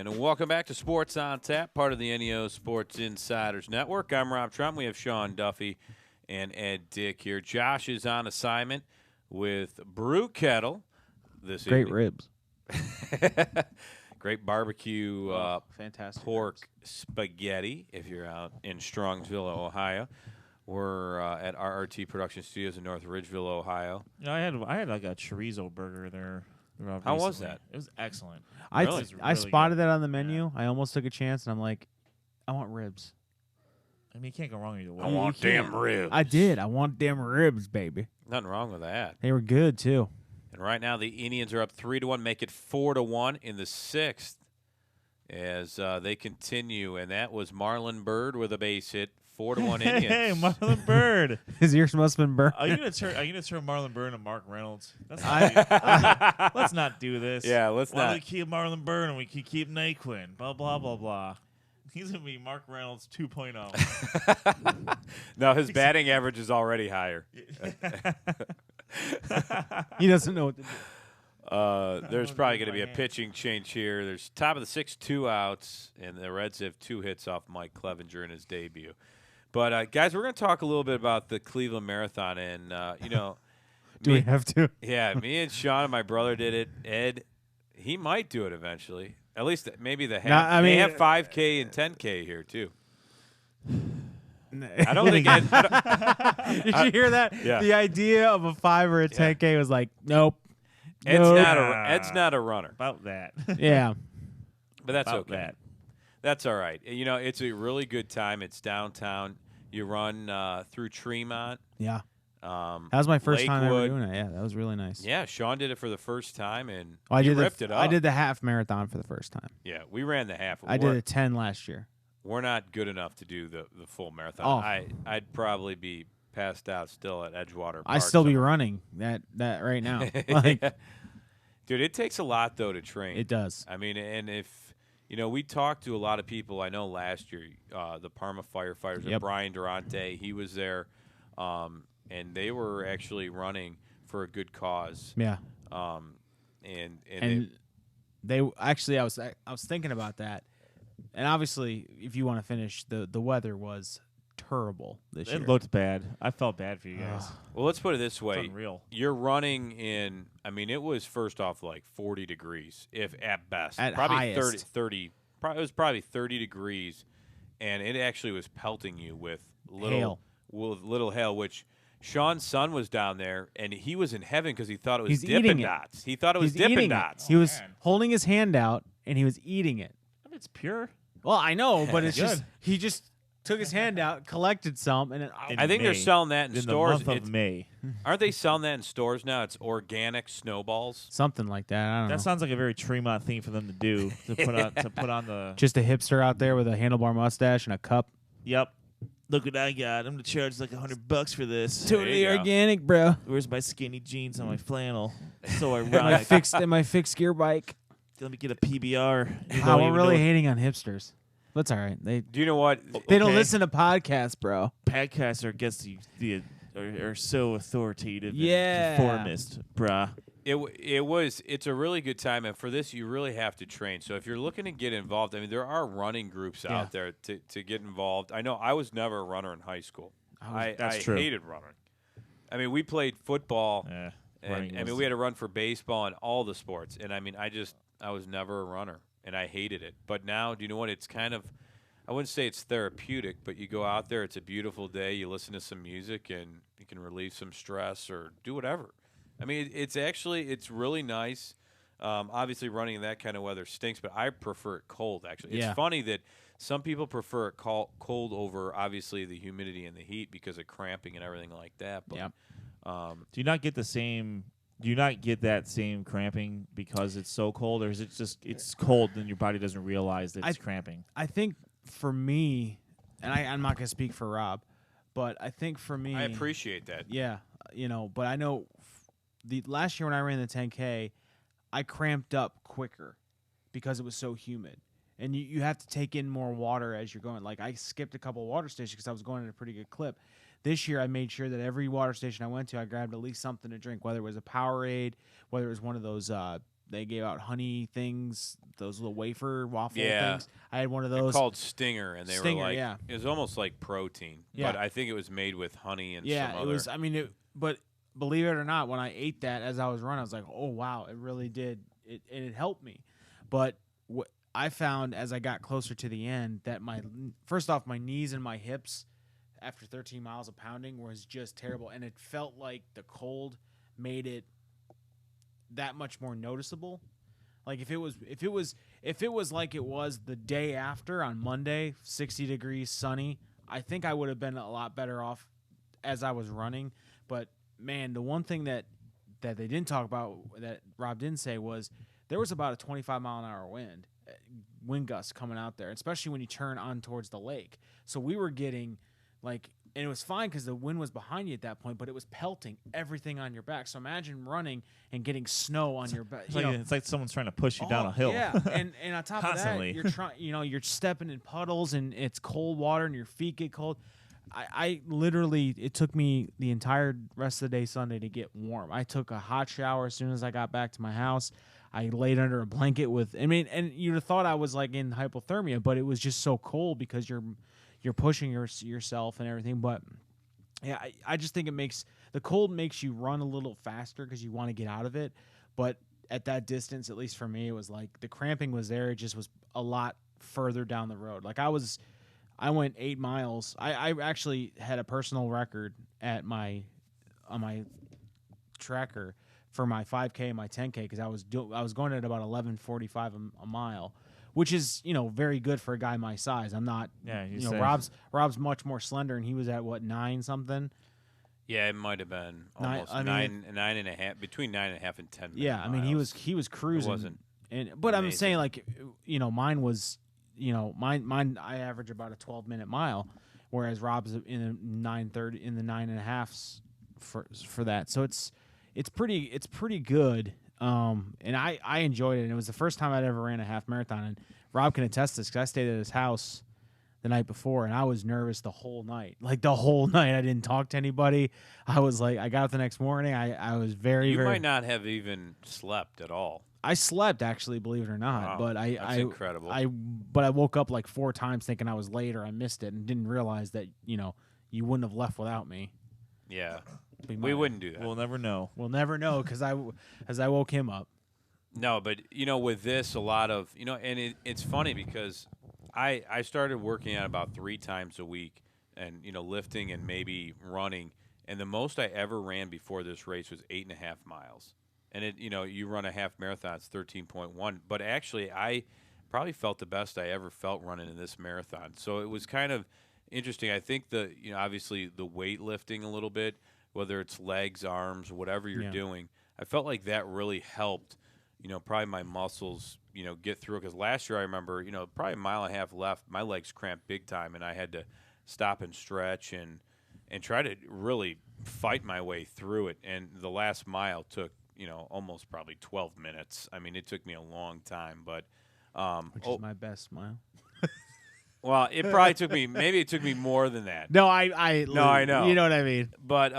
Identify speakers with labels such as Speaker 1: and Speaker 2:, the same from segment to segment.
Speaker 1: And welcome back to Sports on Tap, part of the NEO Sports Insiders Network. I'm Rob Trump. We have Sean Duffy and Ed Dick here. Josh is on assignment with Brew Kettle this
Speaker 2: Great
Speaker 1: evening.
Speaker 2: ribs.
Speaker 1: Great barbecue
Speaker 2: Fantastic
Speaker 1: pork spaghetti if you're out in Strongsville, Ohio. We're at RRT Production Studios in North Ridgeville, Ohio.
Speaker 3: You know, I had like a chorizo burger there.
Speaker 1: How was that?
Speaker 3: It was excellent.
Speaker 1: Really?
Speaker 2: I spotted that on the menu. Yeah. I almost took a chance, and I'm like, I want ribs.
Speaker 3: I mean, you can't go wrong either way.
Speaker 1: I want damn ribs.
Speaker 2: I did. I want damn ribs, baby.
Speaker 1: Nothing wrong with that.
Speaker 2: They were good, too.
Speaker 1: And right now the Indians are up 3-1, make it 4-1 in the sixth as they continue. And that was Marlon Byrd with a base hit. 4-1 Indians.
Speaker 3: Hey, Marlon Byrd.
Speaker 2: His ears must have been burned.
Speaker 3: Are you gonna turn Marlon Byrd into Mark Reynolds? Let's not do this.
Speaker 1: Yeah, let's
Speaker 3: Why
Speaker 1: not.
Speaker 3: do we keep Marlon Byrd and we keep Naquin? Blah blah blah blah. He's gonna be Mark Reynolds 2.0.
Speaker 1: No, his batting average is already higher.
Speaker 2: He doesn't know what to do.
Speaker 1: There's probably going to be a pitching change here. There's top of the sixth, 2 outs, and the Reds have 2 hits off Mike Clevenger in his debut. But, guys, we're going to talk a little bit about the Cleveland Marathon. And,
Speaker 2: Do we have to?
Speaker 1: Yeah, me and Sean and my brother did it. Ed, he might do it eventually. At least maybe the half. They have 5K and 10K here, too. I don't think Ed.
Speaker 2: Did you hear that?
Speaker 1: Yeah.
Speaker 2: The idea of a 5 or a 10K was like, nope.
Speaker 1: Ed's
Speaker 2: Nope.
Speaker 1: not a runner.
Speaker 3: About that.
Speaker 2: Yeah.
Speaker 1: But that's
Speaker 3: About
Speaker 1: okay.
Speaker 3: that.
Speaker 1: That's all right. You know, it's a really good time. It's downtown. You run through Tremont.
Speaker 2: Yeah. That was my first time ever
Speaker 1: Lakewood.
Speaker 2: doing it. Yeah, that was really nice.
Speaker 1: Yeah, Sean did it for the first time, and
Speaker 2: Well,
Speaker 1: he ripped it up.
Speaker 2: I did the half marathon for the first time.
Speaker 1: Yeah, we ran the half.
Speaker 2: I did a 10 last year.
Speaker 1: We're not good enough to do the full marathon.
Speaker 2: Oh.
Speaker 1: I'd probably be passed out still at Edgewater Park.
Speaker 2: I'd still be
Speaker 1: somewhere.
Speaker 2: running that right now. Like,
Speaker 1: Dude, it takes a lot, though, to train.
Speaker 2: it does.
Speaker 1: I mean, and if, we talked to a lot of people. I know last year, the Parma firefighters, and Brian Durante, he was there, and they were actually running for a good cause.
Speaker 2: Yeah.
Speaker 1: And
Speaker 2: they actually, I was thinking about that, and obviously, if you want to finish, the weather was terrible this year.
Speaker 3: It looked bad. I felt bad for you guys.
Speaker 1: well, let's put it this
Speaker 3: It's
Speaker 1: way.
Speaker 3: unreal.
Speaker 1: You're running in, it was first off like 40 degrees, if at best.
Speaker 2: At
Speaker 1: probably
Speaker 2: highest.
Speaker 1: 30 it was probably 30 degrees, and it actually was pelting you with little hail, which Sean's son was down there, and he was in heaven because he thought it was
Speaker 2: He's
Speaker 1: Dippin'
Speaker 2: eating it.
Speaker 1: Dots. He thought it was
Speaker 2: He's eating
Speaker 1: Dippin'
Speaker 2: it.
Speaker 1: Dots.
Speaker 2: He was
Speaker 3: man.
Speaker 2: holding his hand out, and he was eating it.
Speaker 3: It's pure.
Speaker 2: Well, I know, but it's
Speaker 3: Good.
Speaker 2: just he just took his hand out, collected some, and then
Speaker 1: I think they're
Speaker 3: May.
Speaker 1: selling that in stores.
Speaker 3: the month of May.
Speaker 1: Aren't they selling that in stores now? It's organic snowballs.
Speaker 2: something like that. I don't know.
Speaker 3: That sounds like a very Tremont thing for them to do to put on the.
Speaker 2: Just a hipster out there with a handlebar mustache and a cup.
Speaker 3: Yep. Look what I got. I'm gonna charge like $100 for this.
Speaker 2: Totally
Speaker 1: go.
Speaker 2: organic, bro.
Speaker 3: Where's my skinny jeans on my flannel? So
Speaker 2: My
Speaker 3: ironic.
Speaker 2: my fixed gear bike.
Speaker 3: Let me get a PBR. You
Speaker 2: Wow,
Speaker 3: don't
Speaker 2: we're
Speaker 3: even
Speaker 2: really
Speaker 3: know
Speaker 2: hating on hipsters. That's all right. They
Speaker 1: Do you know what?
Speaker 2: don't
Speaker 3: Okay.
Speaker 2: listen to podcasts, bro.
Speaker 3: podcasts are against are so authoritative
Speaker 2: Yeah.
Speaker 3: and conformist, bruh.
Speaker 1: It's a really good time, and for this you really have to train. So if you're looking to get involved, there are running groups
Speaker 2: Yeah.
Speaker 1: out there to get involved. I know I was never a runner in high school. I
Speaker 3: that's true.
Speaker 1: hated running. We played football,
Speaker 3: Yeah.
Speaker 1: and we had to run for baseball and all the sports. And I was never a runner, and I hated it. But now, do you know what? It's kind of, I wouldn't say it's therapeutic, but you go out there, it's a beautiful day, you listen to some music, and you can relieve some stress or do whatever. It's really nice. Obviously, running in that kind of weather stinks, but I prefer it cold, actually.
Speaker 2: Yeah.
Speaker 1: It's funny that some people prefer it cold over, obviously, the humidity and the heat because of cramping and everything like that. But,
Speaker 2: Yep.
Speaker 3: Do you not get the same? Do you not get that same cramping because it's so cold, or is it just it's cold and your body doesn't realize that it's cramping?
Speaker 2: I think for me, and I'm not gonna speak for Rob, but I think for me,
Speaker 1: I appreciate that.
Speaker 2: Yeah, but I know the last year when I ran the 10K, I cramped up quicker because it was so humid. And you have to take in more water as you're going. Like, I skipped a couple of water stations because I was going at a pretty good clip. This year, I made sure that every water station I went to, I grabbed at least something to drink, whether it was a Powerade, whether it was one of those, they gave out honey things, those little wafer waffle
Speaker 1: Yeah.
Speaker 2: things. I had one of
Speaker 1: They're
Speaker 2: those.
Speaker 1: called Stinger, and they
Speaker 2: Stinger,
Speaker 1: were like,
Speaker 2: yeah.
Speaker 1: it was almost like protein,
Speaker 2: Yeah.
Speaker 1: but I think it was made with honey and
Speaker 2: Yeah,
Speaker 1: some
Speaker 2: it
Speaker 1: other.
Speaker 2: was. I mean, but believe it or not, when I ate that as I was running, I was like, oh wow, it really did. It helped me. But what I found as I got closer to the end that first off, my knees and my hips after 13 miles of pounding was just terrible, and it felt like the cold made it that much more noticeable. Like if it was like it was the day after on Monday, 60 degrees, sunny, I think I would have been a lot better off as I was running. But man, the one thing that they didn't talk about, that Rob didn't say, was there was about a 25 mile an hour wind gust coming out there, especially when you turn on towards the lake. So we were getting and it was fine because the wind was behind you at that point, but it was pelting everything on your back. So imagine running and getting snow on your back.
Speaker 3: It's like someone's trying to push you down a hill.
Speaker 2: Yeah, and on top
Speaker 3: Constantly.
Speaker 2: of that, you're trying. You're stepping in puddles and it's cold water and your feet get cold. I literally, it took me the entire rest of the day Sunday to get warm. I took a hot shower as soon as I got back to my house. I laid under a blanket and you'd have thought I was like in hypothermia, but it was just so cold because you're pushing yourself and everything. But yeah, I just think the cold makes you run a little faster because you want to get out of it. But at that distance, at least for me, it was like the cramping was there. It just was a lot further down the road. Like I went 8 miles. I actually had a personal record on my tracker for my 5K and my 10K because I was going at about 11:45 a mile, which is very good for a guy my size. I'm not.
Speaker 3: Yeah,
Speaker 2: Rob's much more slender, and he was at what, 9 something.
Speaker 1: Yeah, it might have been almost 9.5, between 9.5 and 10.
Speaker 2: Yeah, I mean
Speaker 1: miles.
Speaker 2: he was cruising.
Speaker 1: It wasn't.
Speaker 2: But I'm
Speaker 1: amazing.
Speaker 2: saying mine was mine I average about a 12-minute mile, whereas Rob's in the 9:30 in the 9.5s for that. So it's pretty good. And I enjoyed it. And it was the first time I'd ever ran a half marathon. And Rob can attest this because I stayed at his house the night before, and I was nervous the whole night. Like the whole night, I didn't talk to anybody. I was like, I got up the next morning. I was very.
Speaker 1: You might not have even slept at all.
Speaker 2: I slept, actually, believe it or not.
Speaker 1: Wow,
Speaker 2: but
Speaker 1: that's incredible.
Speaker 2: But I woke up like 4 times thinking I was late or I missed it, and didn't realize that you wouldn't have left without me.
Speaker 1: Yeah, we wouldn't do that.
Speaker 3: We'll never know.
Speaker 2: We'll never know because I woke him up.
Speaker 1: No, but with this, a lot of and it's funny because I started working out about 3 times a week, and lifting and maybe running, and the most I ever ran before this race was 8.5 miles. And it, you run a half marathon, it's 13.1. But actually, I probably felt the best I ever felt running in this marathon. So it was kind of interesting. I think obviously the weightlifting a little bit, whether it's legs, arms, whatever you're doing, I felt like that really helped. Probably my muscles, get through. Because last year I remember, probably a mile and a half left, my legs cramped big time, and I had to stop and stretch and try to really fight my way through it. And the last mile took almost probably 12 minutes. I mean, it took me a long time, but
Speaker 2: Which is my best mile.
Speaker 1: well, it probably took me. Maybe it took me more than that.
Speaker 2: No, I
Speaker 1: know.
Speaker 2: You know what I mean.
Speaker 1: But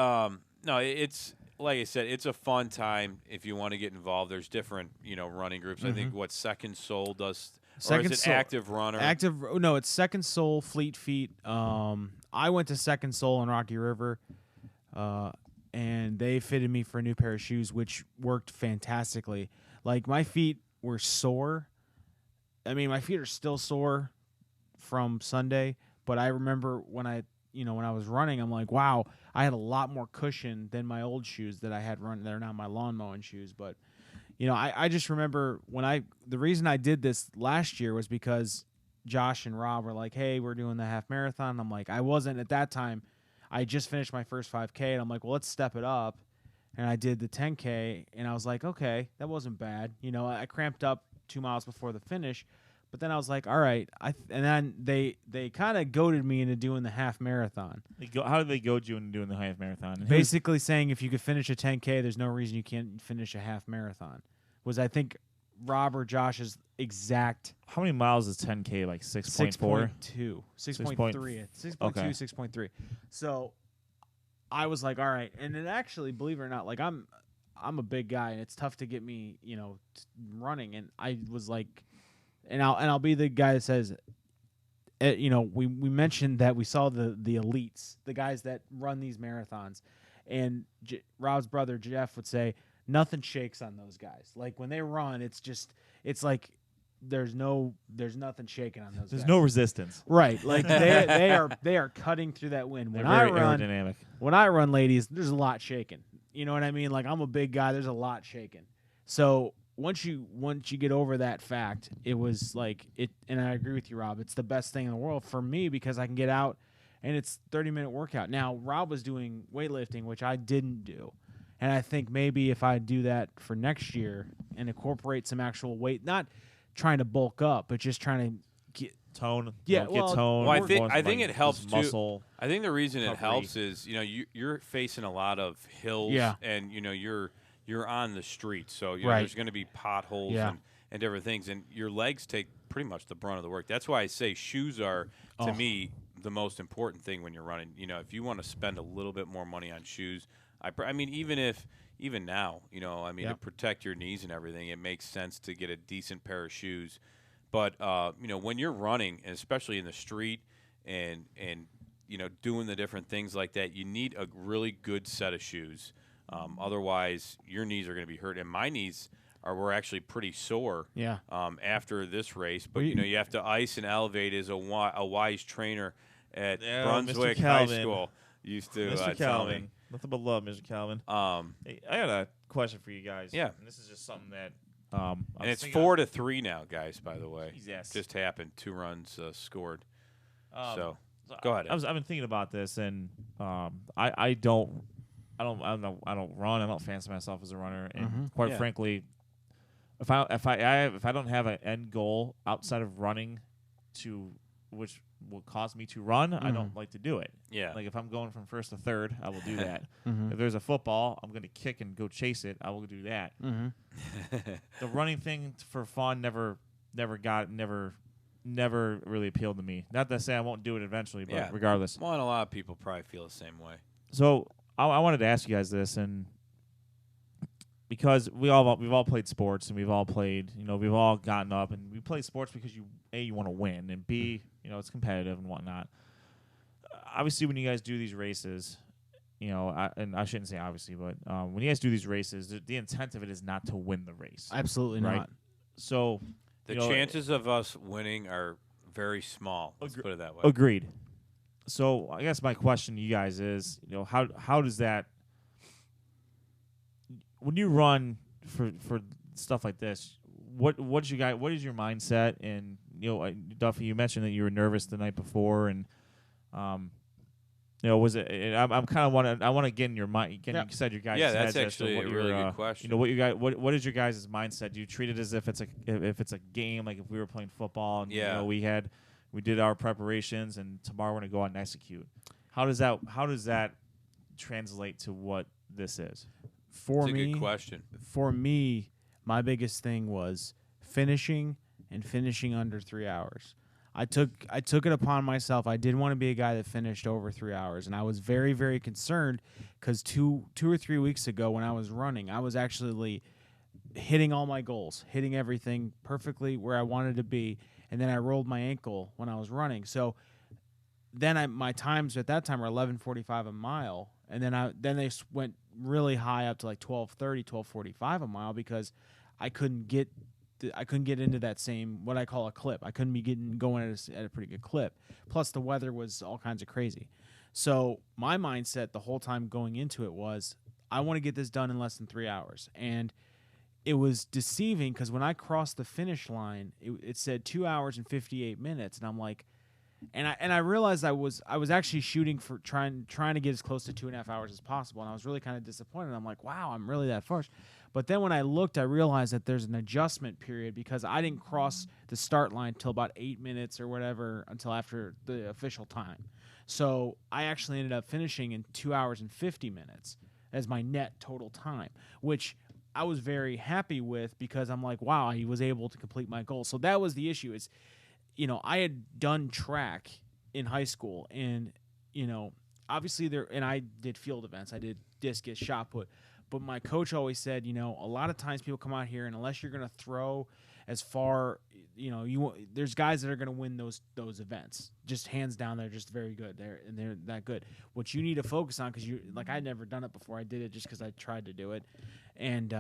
Speaker 1: no, it's like I said, it's a fun time if you want to get involved. There's different running groups. I think what Second Soul does. Or is it Active Runner?
Speaker 2: No, it's Second Soul, Fleet Feet. I went to Second Soul in Rocky River. And they fitted me for a new pair of shoes, which worked fantastically. Like, my feet were sore. I mean, my feet are still sore from Sunday, but I remember when I was running, I'm like, wow, I had a lot more cushion than my old shoes that I had running. They're now my lawn mowing shoes. But, I just remember the reason I did this last year was because Josh and Rob were like, hey, we're doing the half marathon. I'm like, I wasn't at that time. I just finished my first 5K, and I'm like, well, let's step it up. And I did the 10K, and I was like, okay, that wasn't bad. I cramped up 2 miles before the finish, but then I was like, all right. And then they kind of goaded me into doing the half marathon.
Speaker 3: How did they goad you into doing the half marathon?
Speaker 2: Basically saying if you could finish a 10K, there's no reason you can't finish a half marathon. Was, I think, Rob or Josh's exact.
Speaker 3: How many miles is 10K? Like 6.4?
Speaker 2: 6.2. 6.3. 6.2,
Speaker 3: okay.
Speaker 2: 6.3. So I was like, all right. And it actually, believe it or not, like I'm a big guy, and it's tough to get me, running. And I was like, and I'll be the guy that says, we mentioned that we saw the elites, the guys that run these marathons, and Rob's brother Jeff would say nothing shakes on those guys. Like when they run, it's like there's nothing shaking on those
Speaker 3: There's
Speaker 2: guys.
Speaker 3: no resistance.
Speaker 2: Right. Like they are cutting through that wind.
Speaker 3: They're very aerodynamic.
Speaker 2: When I run, ladies, there's a lot shaking. You know what I mean? Like I'm a big guy, there's a lot shaking. So once you get over that fact, it was like it, and I agree with you, Rob. It's the best thing in the world for me because I can get out and it's 30-minute workout. Now, Rob was doing weightlifting, which I didn't do. And I think maybe if I do that for next year and incorporate some actual weight, not trying to bulk up, but just trying to get
Speaker 3: tone.
Speaker 2: Yeah,
Speaker 3: get
Speaker 2: well,
Speaker 3: tone.
Speaker 1: Well, I think it helps too.
Speaker 3: Muscle.
Speaker 1: I think the reason it
Speaker 3: recovery.
Speaker 1: helps is you're facing a lot of hills,
Speaker 2: Yeah.
Speaker 1: and you're on the street, so
Speaker 2: Right.
Speaker 1: there's going to be potholes
Speaker 2: Yeah.
Speaker 1: and different things, and your legs take pretty much the brunt of the work. That's why I say shoes are to me the most important thing when you're running. If you want to spend a little bit more money on shoes, I mean even now, to protect your knees and everything, it makes sense to get a decent pair of shoes. But when you're running, and especially in the street, and doing the different things like that, you need a really good set of shoes. Otherwise, your knees are going to be hurt. And my knees were actually pretty sore.
Speaker 2: Yeah.
Speaker 1: After this race, but you have to ice and elevate as a wise trainer at
Speaker 3: Yeah,
Speaker 1: Brunswick
Speaker 3: Mr.
Speaker 1: High
Speaker 3: Calvin.
Speaker 1: School used to
Speaker 3: Mr.
Speaker 1: tell me.
Speaker 3: Calvin. Nothing but love, Mr. Calvin. Hey, I got a question for you guys.
Speaker 1: Yeah.
Speaker 3: And this is just something that
Speaker 1: And it's 4-3 now, guys. By the way,
Speaker 3: Yes.
Speaker 1: just happened. 2 runs scored.
Speaker 3: So
Speaker 1: Go ahead.
Speaker 3: I've been thinking about this, and I don't run. I don't fancy myself as a runner, and quite frankly, if I don't have an end goal outside of running, which will cause me to run, I don't like to do it.
Speaker 1: Yeah.
Speaker 3: Like if I'm going from first to third, I will do that.
Speaker 2: Mhm.
Speaker 3: If there's a football, I'm going to kick and go chase it. I will do that. The running thing for fun never really appealed to me. Not to say I won't do it eventually, but regardless.
Speaker 1: Well, and a lot of people probably feel the same way.
Speaker 3: So I wanted to ask you guys this, and because we've all played sports, and we've all played, we've all gotten up, and we play sports because you want to win, and B, it's competitive and whatnot. Obviously, when you guys do these races, and I shouldn't say obviously, but when you guys do these races, the intent of it is not to win the race.
Speaker 2: Absolutely
Speaker 3: Right?
Speaker 2: not.
Speaker 3: So
Speaker 1: The chances of us winning are very small. Let's put it that way.
Speaker 3: Agreed. So I guess my question to you guys is, how does that, when you run for stuff like this, what is your mindset? And Duffy, you mentioned that you were nervous the night before, and was it? I'm kind of I want to get in your mind. Get inside your guys'
Speaker 1: Yeah,
Speaker 3: heads
Speaker 1: that's
Speaker 3: as to
Speaker 1: actually
Speaker 3: what
Speaker 1: a
Speaker 3: your,
Speaker 1: really good question.
Speaker 3: What is your guys' mindset? Do you treat it as if it's a game, like if we were playing football and we did our preparations and tomorrow we're gonna go out and execute? How does that translate to what this is?
Speaker 2: For
Speaker 1: That's
Speaker 2: me,
Speaker 1: a good question.
Speaker 2: For me, my biggest thing was finishing under 3 hours. I took it upon myself. I didn't want to be a guy that finished over 3 hours, and I was very, very concerned because two or 3 weeks ago when I was running, I was actually hitting all my goals, hitting everything perfectly where I wanted to be, and then I rolled my ankle when I was running. So then my times at that time were 11:45 a mile, and then they went really high up to like 12:30, 12:45 a mile because I couldn't get into that same, what I call a clip. I couldn't be going at a pretty good clip. Plus the weather was all kinds of crazy. So my mindset the whole time going into it was, I want to get this done in less than 3 hours. And it was deceiving because when I crossed the finish line, it said 2 hours and 58 minutes, and I'm like, and I realized I was actually shooting for trying to get as close to 2.5 hours as possible, and I was really kind of disappointed. I'm like, wow, I'm really that far. But then when I looked, I realized that there's an adjustment period because I didn't cross the start line till about 8 minutes or whatever until after the official time. So I actually ended up finishing in 2 hours and 50 minutes as my net total time, which I was very happy with because I'm like, wow, he was able to complete my goal. So that was the issue is, I had done track in high school, and, obviously and I did field events. I did discus, shot put, But my coach always said, a lot of times people come out here, and unless you're going to throw as far, there's guys that are going to win those events. Just hands down, they're just very good. They're that good. What you need to focus on, because I'd never done it before. I did it just because I tried to do it, and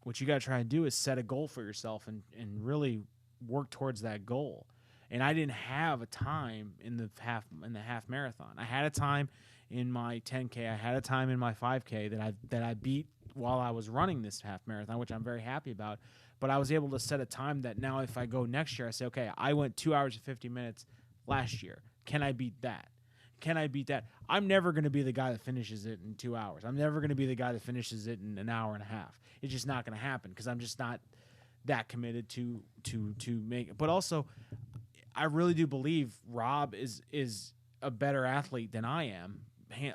Speaker 2: what you got to try and do is set a goal for yourself and really work towards that goal. And I didn't have a time in the half marathon. I had a time in my 10K. I had a time in my 5K that I beat while I was running this half marathon, which I'm very happy about. But I was able to set a time that now if I go next year, I say, okay, I went 2 hours and 50 minutes last year. Can I beat that? Can I beat that? I'm never going to be the guy that finishes it in 2 hours. I'm never going to be the guy that finishes it in an hour and a half. It's just not going to happen because I'm just not that committed to make it. But also, I really do believe Rob is a better athlete than I am.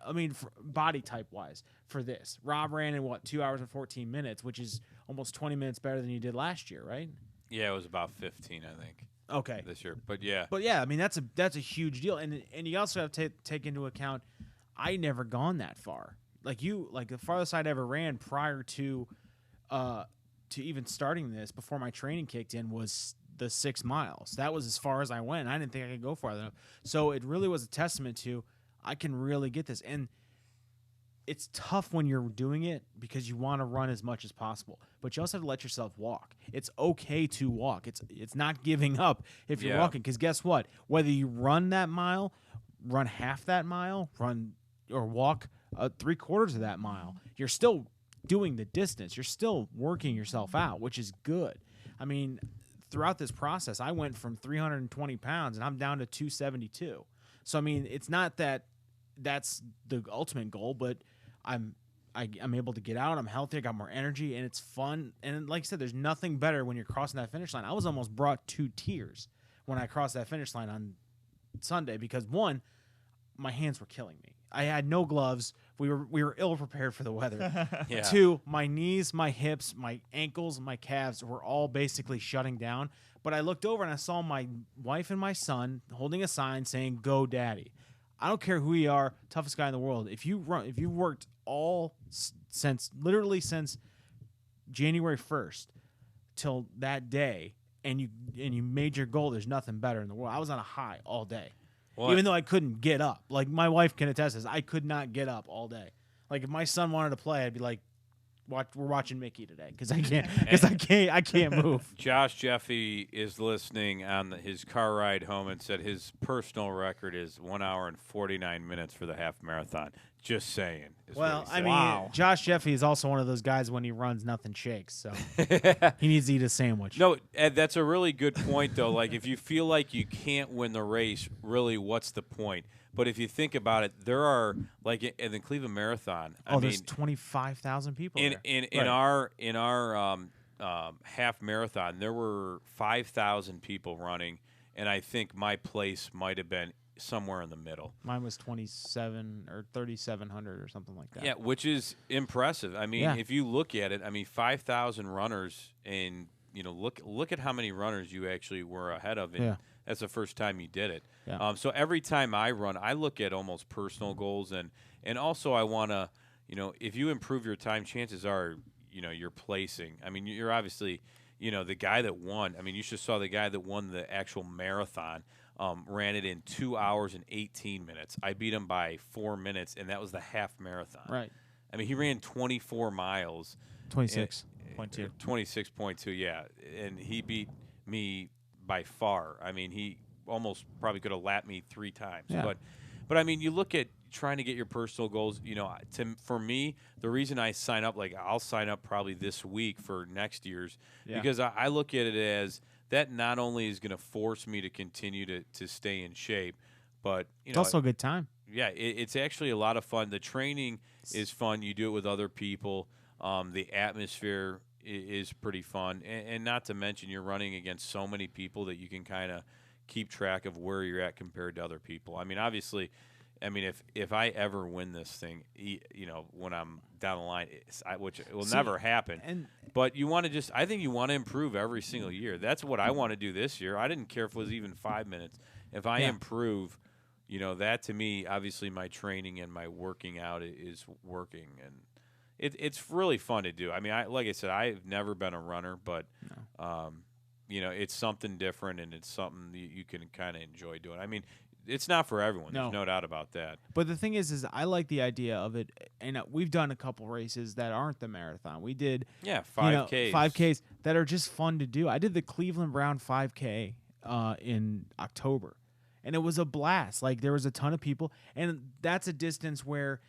Speaker 2: I mean, body type wise for this. Rob ran in 2 hours and 14 minutes, which is almost 20 minutes better than he did last year, right?
Speaker 1: Yeah, it was about 15, I think.
Speaker 2: Okay.
Speaker 1: This year, but yeah.
Speaker 2: I mean that's a huge deal, and you also have to take into account I never gone that far. Like the farthest I'd ever ran prior to even starting this, before my training kicked in, was the 6 miles. That was as far as I went. I didn't think I could go farther enough. So it really was a testament to I can really get this. And it's tough when you're doing it because you want to run as much as possible, but you also have to let yourself walk. It's okay to walk. It's not giving up if you're walking, because guess what? Whether you run that mile, run half that mile, run or walk 3/4 of that mile, you're still doing the distance. You're still working yourself out, which is good. I mean, throughout this process, I went from 320 pounds and I'm down to 272. So I mean, it's not that that's the ultimate goal, but I'm able to get out. I'm healthy. I got more energy, and it's fun. And like I said, there's nothing better when you're crossing that finish line. I was almost brought to tears when I crossed that finish line on Sunday because, one, my hands were killing me. I had no gloves. We were ill prepared for the weather.
Speaker 1: Yeah.
Speaker 2: 2, my knees, my hips, my ankles, my calves were all basically shutting down. But I looked over and I saw my wife and my son holding a sign saying, "Go Daddy." I don't care who you are, toughest guy in the world. If you worked literally since January 1st till that day, and you made your goal, there's nothing better in the world. I was on a high all day, even though I couldn't get up. Like my wife can attest this, I could not get up all day. Like if my son wanted to play, I'd be like, we're watching Mickey today because I can't move.
Speaker 1: Josh Jeffy is listening on his car ride home and said his personal record is 1 hour and 49 minutes for the half marathon. Just saying.
Speaker 2: Well, I mean,
Speaker 3: Wow.
Speaker 2: Josh Jeffy is also one of those guys when he runs, nothing shakes. So he needs to eat a sandwich.
Speaker 1: No, Ed, that's a really good point, though. Like, if you feel like you can't win the race, really, what's the point? But if you think about it, there are, like, in the Cleveland Marathon,
Speaker 2: there's 25,000 people there.
Speaker 1: In our half marathon, there were 5,000 people running, and I think my place might have been somewhere in the middle.
Speaker 2: Mine was 27 or 3,700 or something like that.
Speaker 1: Yeah, which is impressive. I mean, if you look at it, 5,000 runners, and look at how many runners you actually were ahead of. And that's the first time you did it.
Speaker 2: Yeah.
Speaker 1: So every time I run, I look at almost personal goals, and also I want to, if you improve your time, chances are, you're placing. I mean, you're obviously, the guy that won. I mean, you just saw the guy that won the actual marathon. Ran it in 2 hours and 18 minutes. I beat him by 4 minutes, and that was the half marathon.
Speaker 2: Right.
Speaker 1: I mean, he ran 24 miles.
Speaker 2: 26.2.
Speaker 1: 26.2, yeah. And he beat me by far. I mean, he almost probably could have lapped me 3 times.
Speaker 2: Yeah.
Speaker 1: But I mean, you look at trying to get your personal goals. For me, the reason I sign up, like I'll sign up probably this week for next year's, because I look at it as that not only is going to force me to continue to stay in shape, but
Speaker 2: it's also a good time.
Speaker 1: Yeah, it's actually a lot of fun. The training is fun. You do it with other people. The atmosphere is pretty fun, and not to mention you're running against so many people that you can kind of keep track of where you're at compared to other people. I mean, obviously, if I ever win this thing, when I'm down the line, which will never happen. But you want to I think you want to improve every single year. That's what I want to do this year. I didn't care if it was even 5 minutes. If I improve, that to me, obviously my training and my working out is working. And, it's really fun to do. I mean, like I said, I've never been a runner, but it's something different, and it's something you can kind of enjoy doing. I mean, it's not for everyone.
Speaker 2: No.
Speaker 1: There's no doubt about that.
Speaker 2: But the thing is I like the idea of it, and we've done a couple races that aren't the marathon. We did
Speaker 1: 5Ks.
Speaker 2: 5Ks that are just fun to do. I did the Cleveland Brown 5K in October, and it was a blast. Like, there was a ton of people, and that's a distance where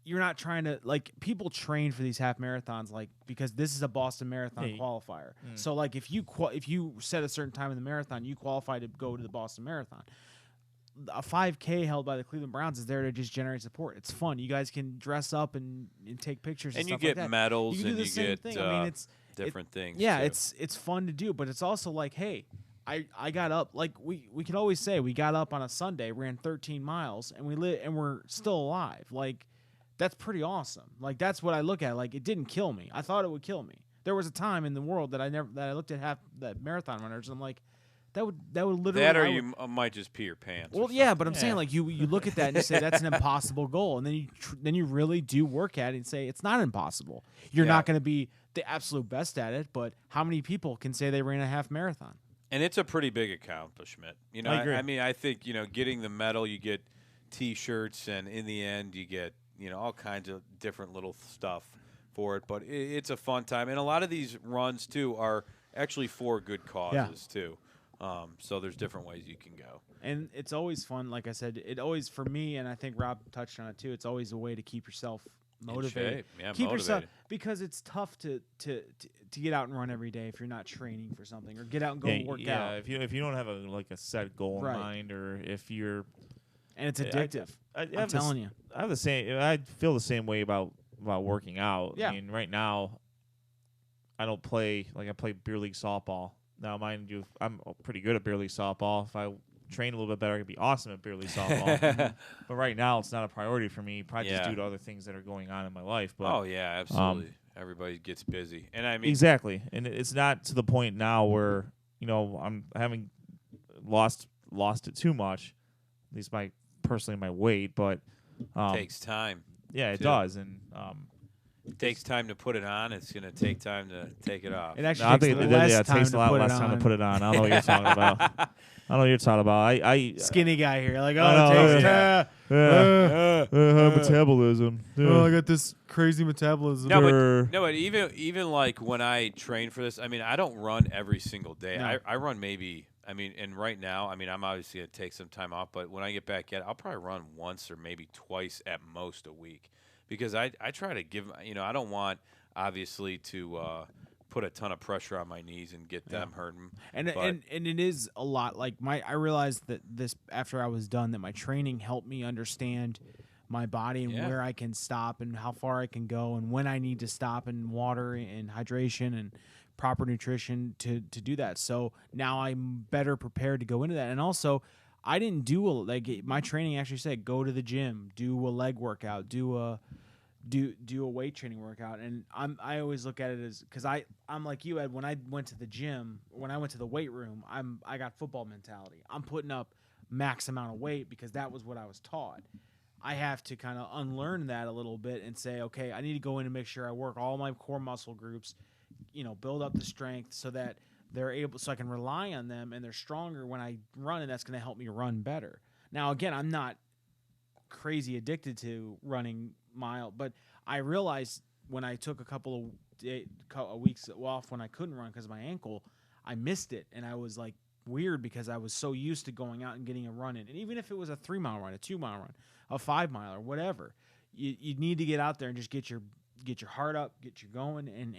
Speaker 2: you're not trying to, like, people train for these half marathons, like, because this is a Boston Marathon qualifier. So, like, if you set a certain time in the marathon, you qualify to go to the Boston Marathon. A 5K held by the Cleveland Browns is there to just generate support. It's fun. You guys can dress up and take pictures and
Speaker 1: you
Speaker 2: stuff
Speaker 1: get
Speaker 2: like that.
Speaker 1: medals
Speaker 2: You can do
Speaker 1: and
Speaker 2: the
Speaker 1: you
Speaker 2: same
Speaker 1: get
Speaker 2: thing. I mean,
Speaker 1: different things.
Speaker 2: Yeah,
Speaker 1: too.
Speaker 2: it's fun to do, but it's also like, hey, I got up, like we can always say we got up on a Sunday, ran 13 miles, and we're still alive. Like, that's pretty awesome. Like, that's what I look at. Like, it didn't kill me. I thought it would kill me. There was a time in the world that I looked at that marathon runners, and I'm like, that would literally.
Speaker 1: That, or you might just pee your pants.
Speaker 2: Well, yeah, but I'm saying, like, you look at that and you say that's an impossible goal, and then you really do work at it and say it's not impossible. You're not going to be the absolute best at it, but how many people can say they ran a half marathon?
Speaker 1: And it's a pretty big accomplishment.
Speaker 3: I agree.
Speaker 1: I mean, I think getting the medal, you get T-shirts, and in the end, you get all kinds of different little stuff for it. But it's a fun time, and a lot of these runs too are actually for good causes too. So there's different ways you can go.
Speaker 2: And it's always fun. Like I said, it always, for me, and I think Rob touched on it too, it's always a way to keep yourself motivated.
Speaker 1: Keep
Speaker 2: yourself, because it's tough to get out and run every day if you're not training for something, or get out and go work out.
Speaker 3: If you don't have a set goal in mind, or if you're,
Speaker 2: and it's addictive. I'm telling you.
Speaker 3: I have the same. I feel the same way about working out.
Speaker 2: Yeah.
Speaker 3: I mean, right now, I don't play, like, I play beer league softball. Now, mind you, I'm pretty good at beer league softball. If I train a little bit better, I could be awesome at beer league softball. But right now, it's not a priority for me, probably just due to other things that are going on in my life. But,
Speaker 1: absolutely. Everybody gets busy. And I mean,
Speaker 3: exactly. And it's not to the point now where, I'm having lost it too much, at least personally my weight, but
Speaker 1: it takes time.
Speaker 3: Yeah, it does. And
Speaker 1: it takes time to put it on. It's going to take time to take it off.
Speaker 2: It actually takes a lot
Speaker 3: less time to put it on. I don't know what you're talking about. I don't know what you're talking about. I
Speaker 2: skinny guy here, like, it takes
Speaker 3: metabolism.
Speaker 2: I got this crazy metabolism.
Speaker 1: No, but even like when I train for this, I mean, I don't run every single day.
Speaker 2: No.
Speaker 1: I run maybe. I mean, and right now, I mean, I'm obviously going to take some time off, but when I get back I'll probably run once or maybe twice at most a week, because I try to give, I don't want, obviously, to put a ton of pressure on my knees and get them hurting.
Speaker 2: And it is a lot. Like, I realized that this, after I was done, that my training helped me understand my body and where I can stop and how far I can go and when I need to stop, and water and hydration and proper nutrition to do that. So now I'm better prepared to go into that. And also, I didn't do my training actually said go to the gym, do a leg workout, do a weight training workout. And I always look at it as, because I'm like you, Ed. When I went to the gym, when I went to the weight room, I got football mentality. I'm putting up max amount of weight because that was what I was taught. I have to kind of unlearn that a little bit and say, okay, I need to go in and make sure I work all my core muscle groups, build up the strength so that they're able, so I can rely on them and they're stronger when I run, and that's going to help me run better. Now, again, I'm not crazy addicted to running mile, but I realized when I took a couple of weeks off when I couldn't run because of my ankle, I missed it, and I was like weird because I was so used to going out and getting a run in. And even if it was a 3-mile run, a 2-mile run, a 5-mile or whatever, you need to get out there and just get your heart up, get you going, and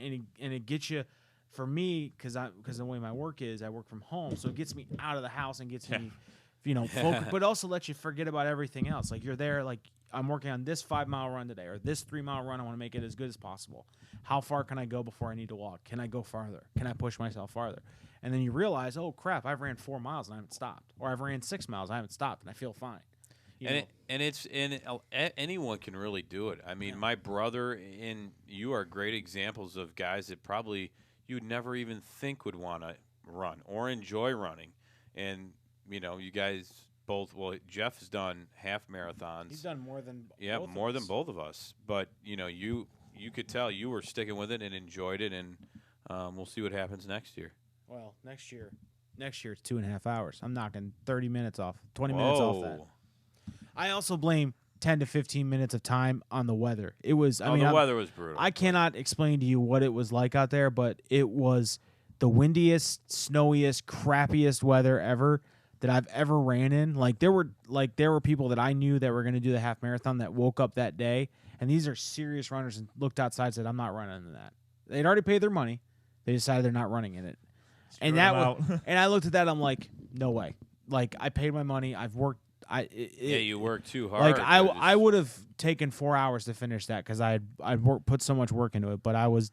Speaker 2: it gets you. For me, because the way my work is, I work from home, so it gets me out of the house and gets me, focused, but also lets you forget about everything else. Like, you're there, like, I'm working on this 5-mile run today, or this 3-mile run. I want to make it as good as possible. How far can I go before I need to walk? Can I go farther? Can I push myself farther? And then you realize, oh crap, I've ran 4 miles and I haven't stopped, or I've ran 6 miles, I haven't stopped, and I feel fine.
Speaker 1: Anyone can really do it. I mean, my brother and you are great examples of guys that probably you'd never even think would want to run or enjoy running. And, you guys both, well, Jeff has done half marathons.
Speaker 2: He's done more than
Speaker 1: more than both of us. But, you you could tell you were sticking with it and enjoyed it, and we'll see what happens next year.
Speaker 2: Well, next year it's 2.5 hours. I'm knocking 30 minutes off, 20 minutes off that. I also blame 10 to 15 minutes of time on the weather. It was. I mean,
Speaker 1: the weather was brutal.
Speaker 2: I cannot explain to you what it was like out there, but it was the windiest, snowiest, crappiest weather ever that I've ever ran in. There were people that I knew that were going to do the half marathon that woke up that day, and these are serious runners, and looked outside and said, "I'm not running in that." They'd already paid their money. They decided they're not running in it. And that was, and I looked at that. I'm like, no way. I paid my money. I've worked.
Speaker 1: You worked too hard.
Speaker 2: I would have taken 4 hours to finish that because I'd put so much work into it. But I was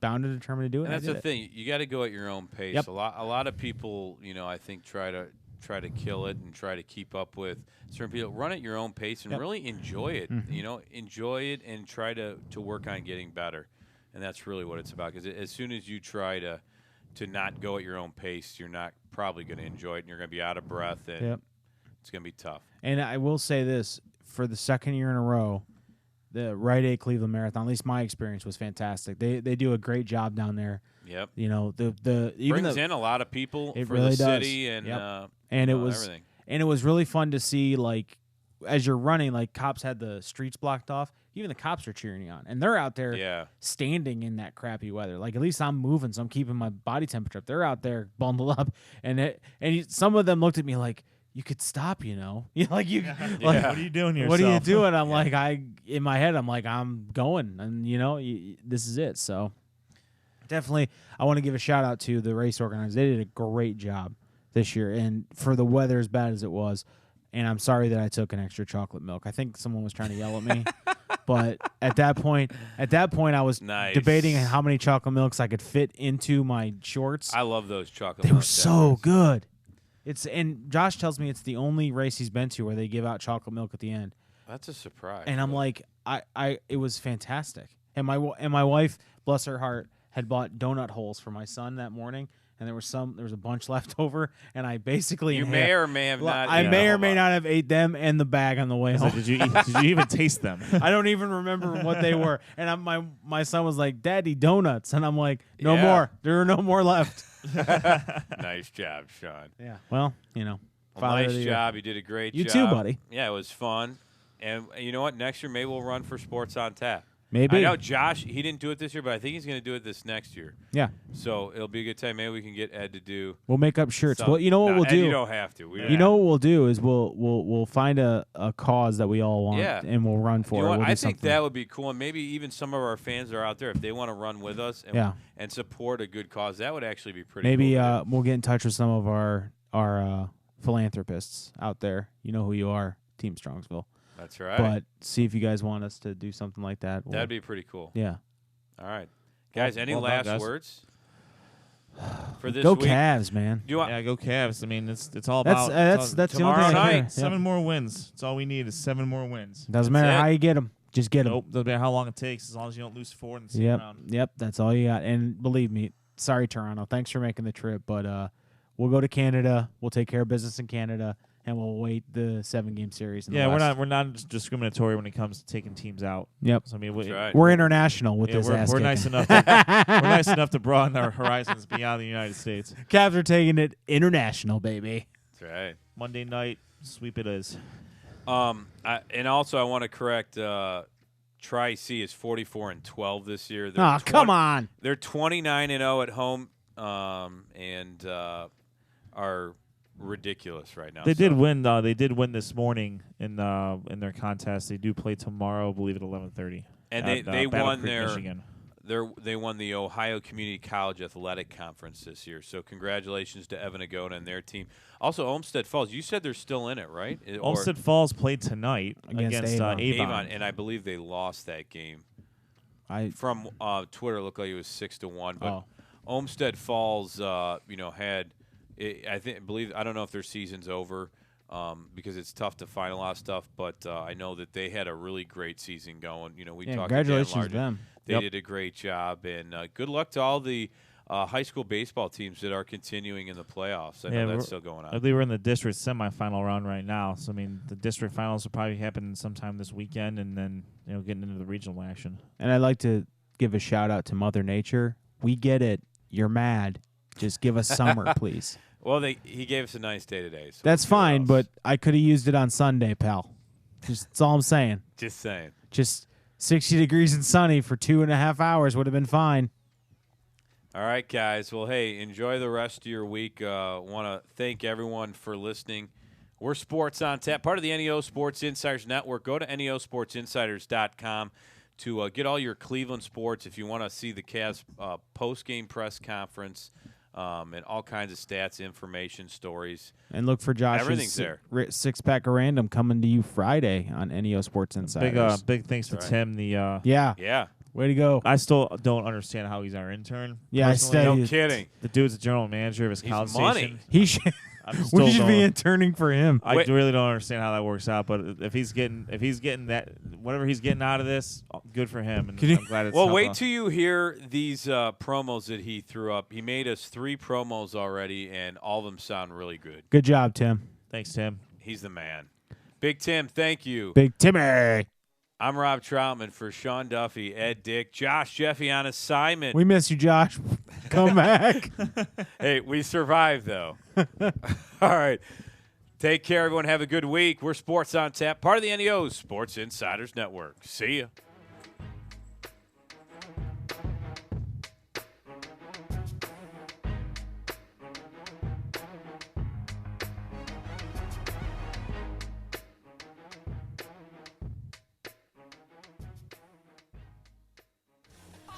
Speaker 2: bound and determined to do it.
Speaker 1: And that's the thing. You got to go at your own pace.
Speaker 2: Yep.
Speaker 1: A lot of people, I think try to kill it and try to keep up with certain people. Run at your own pace and really enjoy it.
Speaker 2: Mm-hmm.
Speaker 1: Enjoy it and try to work on getting better. And that's really what it's about. Because as soon as you try to not go at your own pace, you're not probably going to enjoy it, and you're going to be out of breath, and it's going to be tough.
Speaker 2: And I will say this, for the second year in a row, the Rite Aid Cleveland Marathon, at least my experience, was fantastic. They do a great job down there.
Speaker 1: Yep.
Speaker 2: The
Speaker 1: brings in a lot of people
Speaker 2: for
Speaker 1: really
Speaker 2: the
Speaker 1: city and
Speaker 2: and it was
Speaker 1: everything.
Speaker 2: And it was really fun to see, as you're running, cops had the streets blocked off. Even the cops are cheering you on, and they're out there standing in that crappy weather. At least I'm moving, so I'm keeping my body temperature up. They're out there bundled up, and some of them looked at me like, "You could stop, What are you doing yourself? What are you doing?" I'm in my head, I'm like, I'm going, and this is it. So definitely, I want to give a shout out to the race organizers. They did a great job this year, and for the weather as bad as it was. And I'm sorry that I took an extra chocolate milk. I think someone was trying to yell at me. But at that point, I was debating how many chocolate milks I could fit into my shorts.
Speaker 1: I love those chocolate
Speaker 2: milk.
Speaker 1: They
Speaker 2: were so good. And Josh tells me it's the only race he's been to where they give out chocolate milk at the end.
Speaker 1: That's a surprise.
Speaker 2: And I'm like, it was fantastic. And my wife, bless her heart, had bought donut holes for my son that morning. And there was a bunch left over, and I basically
Speaker 1: may or may have not.
Speaker 2: I may or may not have ate them and the bag on the way home.
Speaker 3: Did you even taste them?
Speaker 2: I don't even remember what they were. And my son was like, "Daddy, donuts," and I'm like, "No more. There are no more left."
Speaker 1: Nice job, Sean.
Speaker 2: Yeah. Well,
Speaker 1: nice job. You did a great job.
Speaker 2: You too, buddy.
Speaker 1: Yeah, it was fun. And you know what? Next year, maybe we'll run for Sports on Tap.
Speaker 2: Maybe.
Speaker 1: I know Josh, he didn't do it this year, but I think he's going to do it this next year.
Speaker 2: Yeah.
Speaker 1: So it'll be a good time. Maybe we can get Ed to do.
Speaker 2: We'll make up shirts.
Speaker 1: Well,
Speaker 2: you know what we'll do?
Speaker 1: You don't have to.
Speaker 2: What we'll do is we'll find a cause that we all want, and we'll run for it.
Speaker 1: I think that would be cool, and maybe even some of our fans are out there if they want to run with us and support a good cause. That would actually be pretty.
Speaker 2: Maybe
Speaker 1: cool
Speaker 2: we'll get in touch with some of our philanthropists out there. You know who you are, Team Strongsville.
Speaker 1: That's right.
Speaker 2: But see if you guys want us to do something like that.
Speaker 1: That'd be pretty cool.
Speaker 2: Yeah.
Speaker 1: All right. Guys, any last words for this
Speaker 2: week?
Speaker 1: Go
Speaker 2: Cavs, man.
Speaker 3: Go Cavs. I mean, it's all about
Speaker 2: that's
Speaker 1: tomorrow
Speaker 2: the only thing.
Speaker 1: night.
Speaker 3: 7 more wins. That's all we need is 7 more wins.
Speaker 2: Doesn't matter how you get them. Just get them.
Speaker 3: Nope. Doesn't matter how long it takes, as long as you don't lose 4 in the same round.
Speaker 2: Yep. That's all you got. And believe me, sorry, Toronto. Thanks for making the trip, but we'll go to Canada. We'll take care of business in Canada. And we'll wait the 7-game series.
Speaker 3: We're not discriminatory when it comes to taking teams out.
Speaker 2: Yep.
Speaker 3: So I mean,
Speaker 2: we're international with this.
Speaker 3: We're nice enough. We're nice enough to broaden our horizons beyond the United States.
Speaker 2: Cavs are taking it international, baby.
Speaker 1: That's right.
Speaker 3: Monday night sweep it is.
Speaker 1: And also I want to correct. Tri-C is 44-12 this year.
Speaker 2: Come on!
Speaker 1: They're 29-0 at home, and are ridiculous right now.
Speaker 3: They did win. They did win this morning in their contest. They do play tomorrow, I believe, at 11:30.
Speaker 1: And they won they won the Ohio Community College Athletic Conference this year. So congratulations to Evan Agona and their team. Also, Olmsted Falls. You said they're still in it, right?
Speaker 3: Olmsted Falls played tonight against Avon,
Speaker 1: and I believe they lost that game. From Twitter, it looked like it was 6-1. But Olmsted Falls, had. I don't know if their season's over because it's tough to find a lot of stuff, but I know that they had a really great season going. We talked.
Speaker 2: Congratulations to them.
Speaker 1: They did a great job, and good luck to all the high school baseball teams that are continuing in the playoffs. I know that's still going on.
Speaker 3: I believe we're in the district semifinal round right now. So, I mean, the district finals will probably happen sometime this weekend, and then, getting into the regional action.
Speaker 2: And I'd like to give a shout-out to Mother Nature. We get it. You're mad. Just give us summer, please.
Speaker 1: Well, he gave us a nice day today. So
Speaker 2: that's fine, but I could have used it on Sunday, pal. That's all I'm saying.
Speaker 1: Just saying.
Speaker 2: Just 60 degrees and sunny for 2.5 hours would have been fine.
Speaker 1: All right, guys. Well, hey, enjoy the rest of your week. Want to thank everyone for listening. We're Sports on Tap, part of the NEO Sports Insiders Network. Go to neosportsinsiders.com to get all your Cleveland sports. If you want to see the Cavs post-game press conference and all kinds of stats, information, stories.
Speaker 2: And look for Josh's
Speaker 1: everything's there.
Speaker 2: Six-pack of random coming to you Friday on NEO Sports Insiders.
Speaker 3: Big thanks to Tim.
Speaker 2: Yeah. Way to go.
Speaker 3: I still don't understand how he's our intern.
Speaker 2: Yeah,
Speaker 1: no kidding.
Speaker 3: The dude's the general manager of his college station.
Speaker 2: He should. We should be interning for him.
Speaker 3: I really don't understand how that works out, but if he's getting that, whatever he's getting out of this, good for him. And I'm glad it's
Speaker 1: wait till you hear these promos that he threw up. He made us 3 promos already, and all of them sound really good.
Speaker 2: Good job, Tim.
Speaker 3: Thanks, Tim.
Speaker 1: He's the man. Big Tim, thank you.
Speaker 2: Big Timmy.
Speaker 1: I'm Rob Troutman for Sean Duffy, Ed Dick, Josh Jeffy on assignment.
Speaker 2: We miss you, Josh. Come back.
Speaker 1: Hey, we survived, though. All right. Take care, everyone. Have a good week. We're Sports on Tap, part of the NEO Sports Insiders Network. See ya.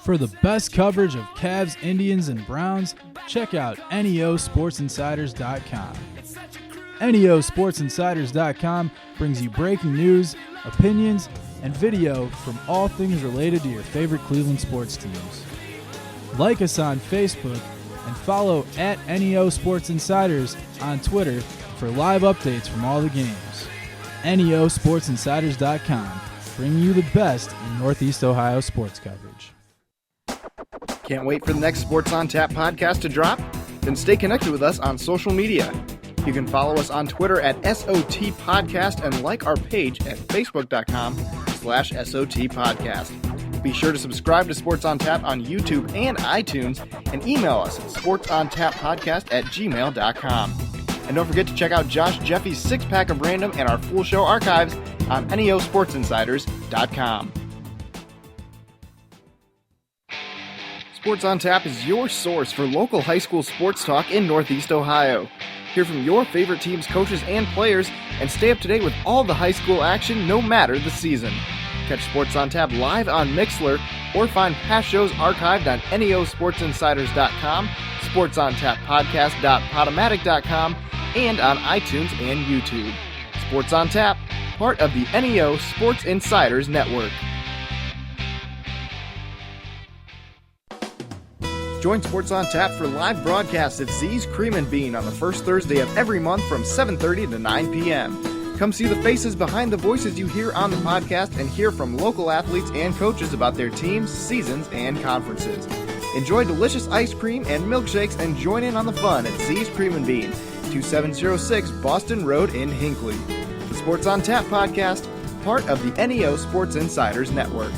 Speaker 4: For the best coverage of Cavs, Indians, and Browns, check out neosportsinsiders.com. neosportsinsiders.com brings you breaking news, opinions, and video from all things related to your favorite Cleveland sports teams. Like us on Facebook and follow at NEO Sports Insiders on Twitter for live updates from all the games. neosportsinsiders.com, bringing you the best in Northeast Ohio sports coverage.
Speaker 5: Can't wait for the next Sports on Tap podcast to drop? Then stay connected with us on social media. You can follow us on Twitter at SOT Podcast and like our page at facebook.com/SOT Podcast. Be sure to subscribe to Sports on Tap on YouTube and iTunes and email us at sportsontappodcast@gmail.com. And don't forget to check out Josh Jeffy's 6-pack of random and our full show archives on neosportsinsiders.com. Sports on Tap is your source for local high school sports talk in Northeast Ohio. Hear from your favorite teams, coaches, and players, and stay up to date with all the high school action no matter the season. Catch Sports on Tap live on Mixlr or find past shows archived on neosportsinsiders.com, sportsontappodcast.podomatic.com, and on iTunes and YouTube. Sports on Tap, part of the NEO Sports Insiders Network. Join Sports on Tap for live broadcasts at Z's Cream and Bean on the first Thursday of every month from 7:30 to 9 p.m. Come see the faces behind the voices you hear on the podcast and hear from local athletes and coaches about their teams, seasons, and conferences. Enjoy delicious ice cream and milkshakes and join in on the fun at Z's Cream and Bean, 2706 Boston Road in Hinckley. The Sports on Tap podcast, part of the NEO Sports Insiders Network.